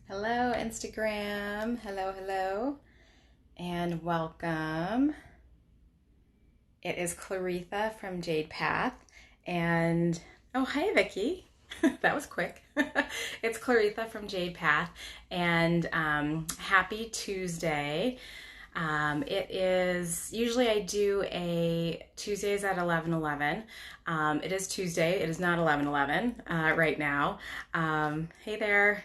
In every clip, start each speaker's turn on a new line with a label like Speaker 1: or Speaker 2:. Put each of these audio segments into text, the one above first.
Speaker 1: Hello, Instagram. Hello, hello, and welcome. It is Claritha from Jade Path, and oh, hi, Vicky. That was quick. It's Claritha from Jade Path, and happy Tuesday. It is usually I do a Tuesdays at 11:11. It is Tuesday. It is not 11:11 right now. Hey there.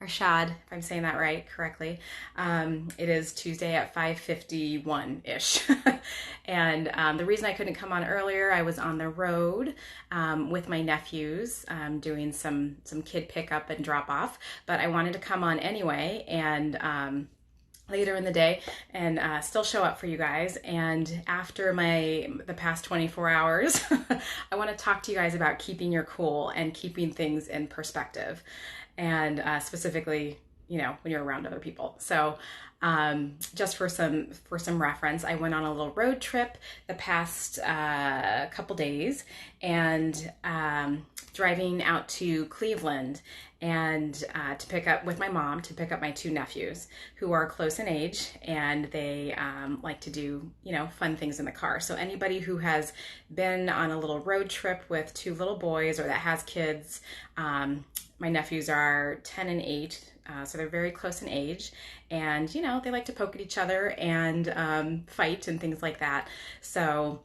Speaker 1: Arshad, if I'm saying that correctly. It is Tuesday at 5:51-ish. And the reason I couldn't come on earlier, I was on the road with my nephews doing some kid pickup and drop off, but I wanted to come on anyway and later in the day and still show up for you guys. And after the past 24 hours, I want to talk to you guys about keeping your cool and keeping things in perspective, and specifically, when you're around other people. So just for some reference, I went on a little road trip the past couple days, and driving out to Cleveland and to pick up with my mom to pick up my two nephews who are close in age, and they like to do fun things in the car. So anybody who has been on a little road trip with two little boys or that has kids, my nephews are 10 and 8, so they're very close in age, and they like to poke at each other and fight and things like that. So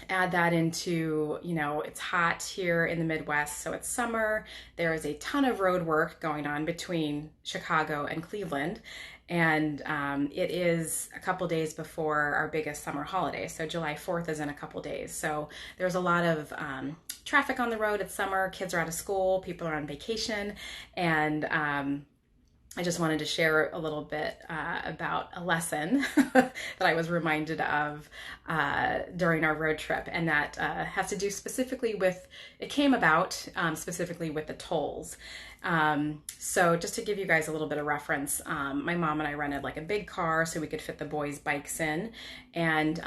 Speaker 1: add that into, it's hot here in the Midwest, so it's summer. There is a ton of road work going on between Chicago and Cleveland, and it is a couple days before our biggest summer holiday. So July 4th is in a couple days. So there's a lot of traffic on the road. It's summer, kids are out of school, people are on vacation, and I just wanted to share a little bit about a lesson that I was reminded of during our road trip, and that has to do specifically with, it came about specifically with the tolls. So just to give you guys a little bit of reference, my mom and I rented like a big car so we could fit the boys' bikes in. And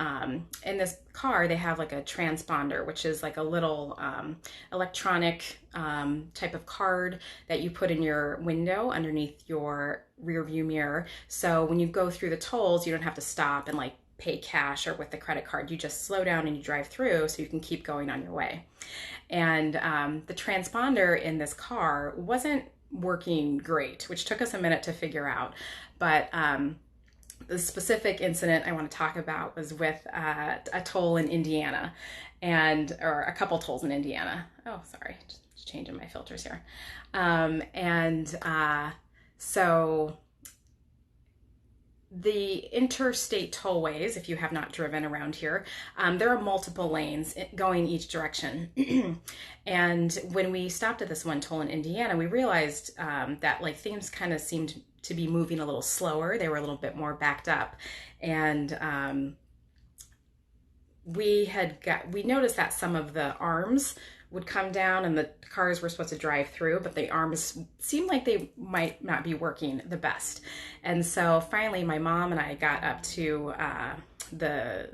Speaker 1: in this car, they have like a transponder, which is like a little electronic type of card that you put in your window underneath your rear view mirror. So when you go through the tolls, you don't have to stop and like pay cash or with the credit card. You just slow down and you drive through so you can keep going on your way. And the transponder in this car wasn't working great, which took us a minute to figure out. But the specific incident I want to talk about was with a toll in Indiana, or a couple tolls in Indiana. Oh, sorry, just changing my filters here. So the interstate tollways, if you have not driven around here, there are multiple lanes going each direction. And when we stopped at this one toll in Indiana, we realized that like things kind of seemed to be moving a little slower. They were a little bit more backed up. And we noticed that some of the arms would come down and the cars were supposed to drive through, but the arms seemed like they might not be working the best. And so finally my mom and I got up to the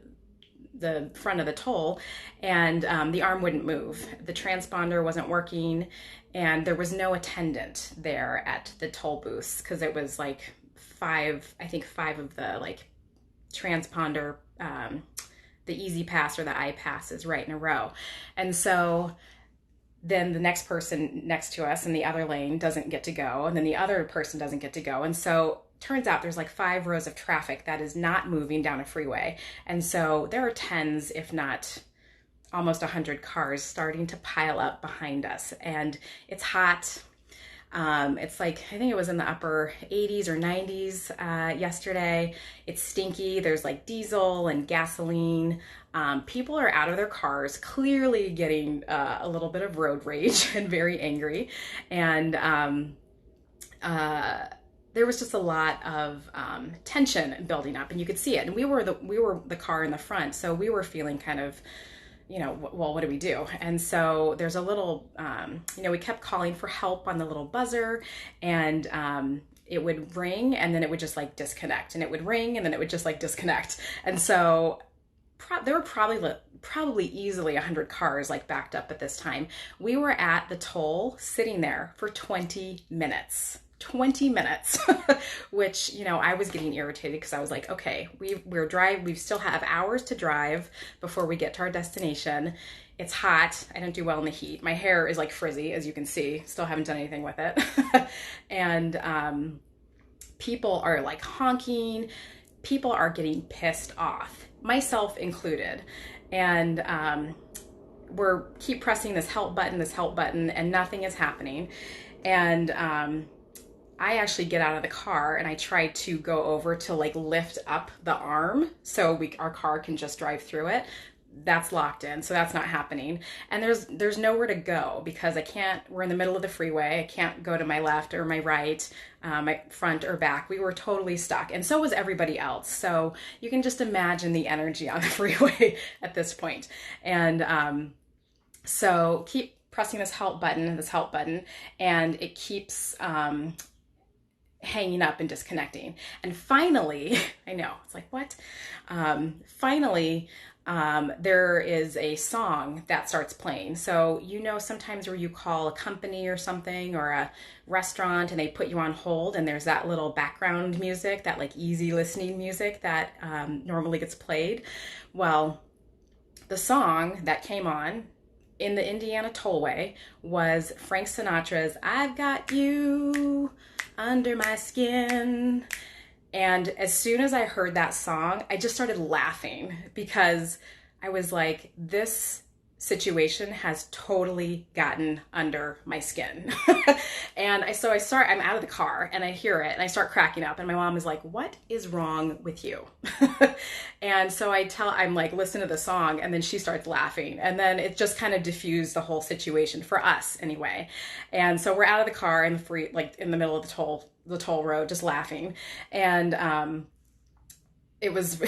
Speaker 1: front of the toll, and the arm wouldn't move. The transponder wasn't working, and there was no attendant there at the toll booths because it was like five of the like transponder the Easy Pass or the iPass is right in a row. And so then the next person next to us in the other lane doesn't get to go, and then the other person doesn't get to go. And so turns out there's like 5 rows of traffic that is not moving down a freeway. And so there are tens, if not almost 100 cars starting to pile up behind us. And it's hot. It's like, I think it was in the upper 80s or 90s yesterday. It's stinky. There's like diesel and gasoline. People are out of their cars, clearly getting a little bit of road rage and very angry. And there was just a lot of tension building up, and you could see it. And we were the car in the front, so we were feeling kind of, well, what do we do? And so there's a little, we kept calling for help on the little buzzer, and it would ring and then it would just like disconnect, and it would ring and then it would just like disconnect. And so there were probably easily 100 cars like backed up at this time. We were at the toll sitting there for 20 minutes. 20 minutes, which, I was getting irritated because I was like, okay, we still have hours to drive before we get to our destination. It's hot. I don't do well in the heat. My hair is like frizzy, as you can see. Still haven't done anything with it. And people are like honking. People are getting pissed off, myself included. And we're keep pressing this help button, and nothing is happening. And I actually get out of the car and I try to go over to like lift up the arm so our car can just drive through it. That's locked in, so that's not happening. And there's nowhere to go because we're in the middle of the freeway. I can't go to my left or my right, my front or back. We were totally stuck, and so was everybody else. So you can just imagine the energy on the freeway at this point. And so keep pressing this help button, and it keeps hanging up and disconnecting. And finally, I know, it's like, what? Finally, there is a song that starts playing. So, sometimes where you call a company or something or a restaurant and they put you on hold and there's that little background music, that like easy listening music that normally gets played. Well, the song that came on in the Indiana Tollway was Frank Sinatra's "I've Got You Under My Skin." And as soon as I heard that song, I just started laughing because I was like, this situation has totally gotten under my skin. And I'm out of the car and I hear it and I start cracking up, and my mom is like, what is wrong with you? And so I'm like, listen to the song, and then she starts laughing, and then it just kind of diffused the whole situation for us anyway. And so we're out of the car in the middle of the toll road, just laughing. And it was,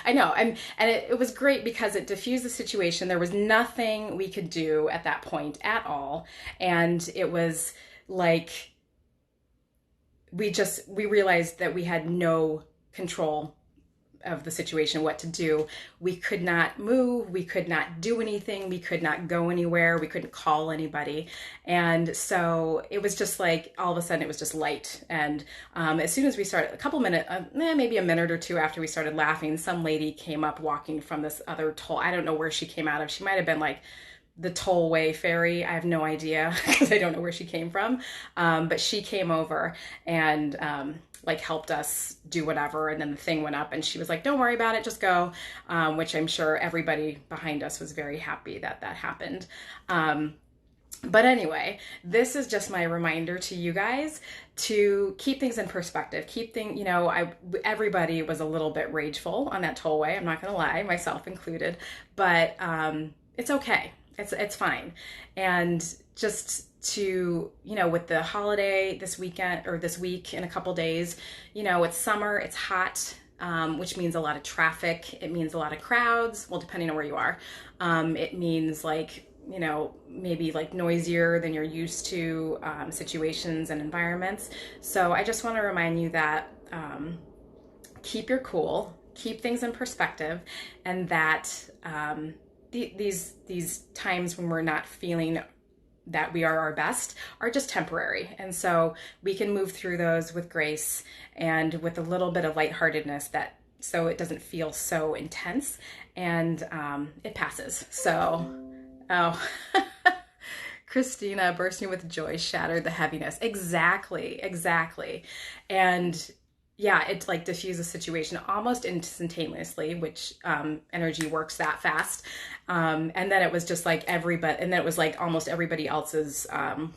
Speaker 1: I know, and it was great because it diffused the situation. There was nothing we could do at that point at all. And it was like, we realized that we had no control of the situation, what to do. We could not move, we could not do anything, we could not go anywhere, we couldn't call anybody. And so it was just like, all of a sudden it was just light. And as soon as we started, a couple minutes, maybe a minute or two after we started laughing, some lady came up walking from this other toll. I don't know where she came out of. She might have been like the tollway ferry. I have no idea because I don't know where she came from. But she came over and helped us do whatever. And then the thing went up and she was like, don't worry about it, just go. Which I'm sure everybody behind us was very happy that happened. But anyway, this is just my reminder to you guys to keep things in perspective. Everybody was a little bit rageful on that tollway. I'm not going to lie, myself included, but it's okay. It's fine. And just to, with the holiday this weekend or this week in a couple days, it's summer, it's hot, which means a lot of traffic. It means a lot of crowds. Well, depending on where you are, it means maybe noisier than you're used to, situations and environments. So I just want to remind you that, keep your cool, keep things in perspective, and that, these times when we're not feeling that we are our best are just temporary. And so we can move through those with grace and with a little bit of lightheartedness, so it doesn't feel so intense, and it passes. So, Christina, bursting with joy shattered the heaviness. Exactly. And yeah, it diffused the situation almost instantaneously, which energy works that fast. And then it was just and then it was almost everybody else's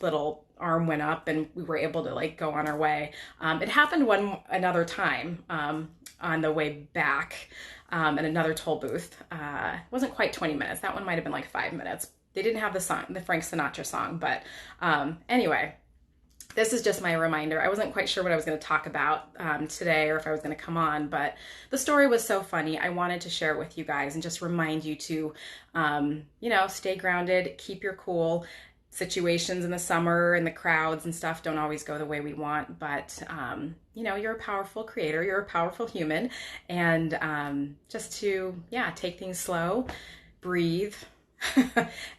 Speaker 1: little arm went up and we were able to go on our way. It happened another time on the way back at another toll booth. It wasn't quite 20 minutes. That one might have been 5 minutes. They didn't have the Frank Sinatra song, but anyway. This is just my reminder. I wasn't quite sure what I was going to talk about today or if I was going to come on, but the story was so funny. I wanted to share it with you guys and just remind you to, stay grounded, keep your cool. Situations in the summer and the crowds and stuff don't always go the way we want, but, you're a powerful creator. You're a powerful human. And just to, take things slow, breathe,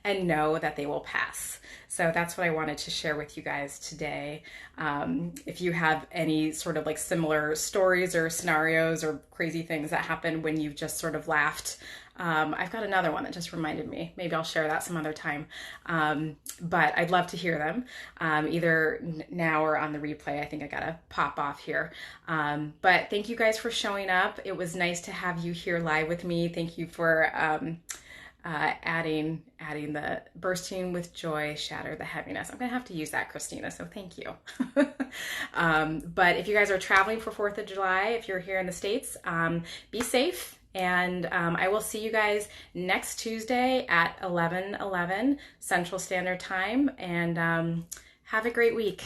Speaker 1: and know that they will pass. So that's what I wanted to share with you guys today. If you have any sort of like similar stories or scenarios or crazy things that happen when you've just sort of laughed, I've got another one that just reminded me. Maybe I'll share that some other time. But I'd love to hear them, either now or on the replay. I think I gotta pop off here. But thank you guys for showing up. It was nice to have you here live with me. Thank you for adding the bursting with joy, shatter the heaviness. I'm gonna have to use that, Christina, so thank you. But if you guys are traveling for 4th of July, if you're here in the States, be safe. And I will see you guys next Tuesday at 11:11 Central Standard Time. And have a great week.